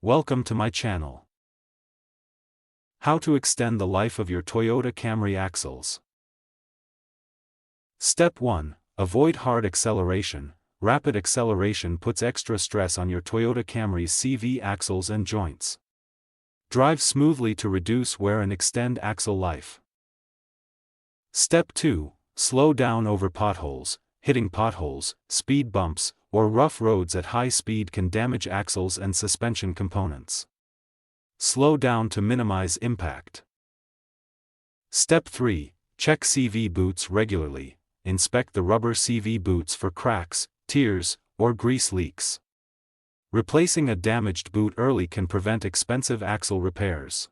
Welcome to my channel. How to extend the life of your Toyota Camry axles. Step 1. Avoid hard acceleration. Rapid acceleration puts extra stress on your Toyota Camry's CV axles and joints. Drive smoothly to reduce wear and extend axle life. Step 2. Slow down over potholes. Hitting potholes, speed bumps, or rough roads at high speed can damage axles and suspension components. Slow down to minimize impact. Step 3. Check CV boots regularly. Inspect the rubber CV boots for cracks, tears, or grease leaks. Replacing a damaged boot early can prevent expensive axle repairs.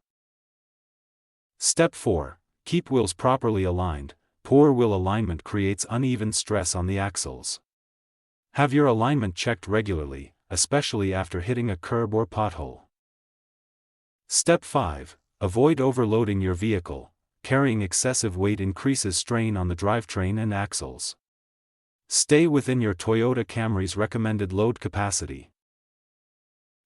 Step 4. Keep wheels properly aligned. Poor wheel alignment creates uneven stress on the axles. Have your alignment checked regularly, especially after hitting a curb or pothole. Step 5. Avoid overloading your vehicle. Carrying excessive weight increases strain on the drivetrain and axles. Stay within your Toyota Camry's recommended load capacity.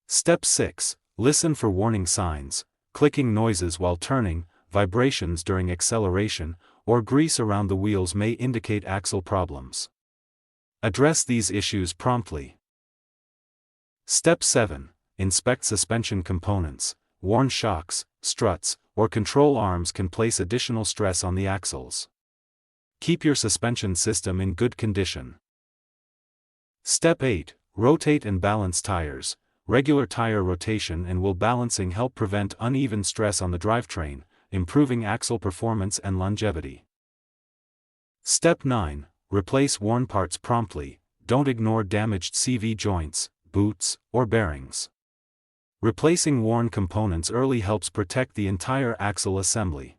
Step 6. Listen for warning signs. Clicking noises while turning, vibrations during acceleration, or grease around the wheels may indicate axle problems. Address these issues promptly. Step 7. Inspect suspension components. Worn shocks, struts, or control arms can place additional stress on the axles. Keep your suspension system in good condition. Step 8. Rotate and balance tires. Regular tire rotation and wheel balancing help prevent uneven stress on the drivetrain, improving axle performance and longevity. Step 9. Replace worn parts promptly. Don't ignore damaged CV joints, boots, or bearings. Replacing worn components early helps protect the entire axle assembly.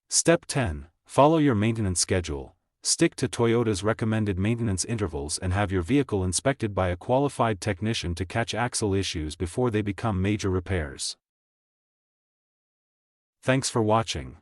Step 10. Follow your maintenance schedule. Stick to Toyota's recommended maintenance intervals and have your vehicle inspected by a qualified technician to catch axle issues before they become major repairs. Thanks for watching.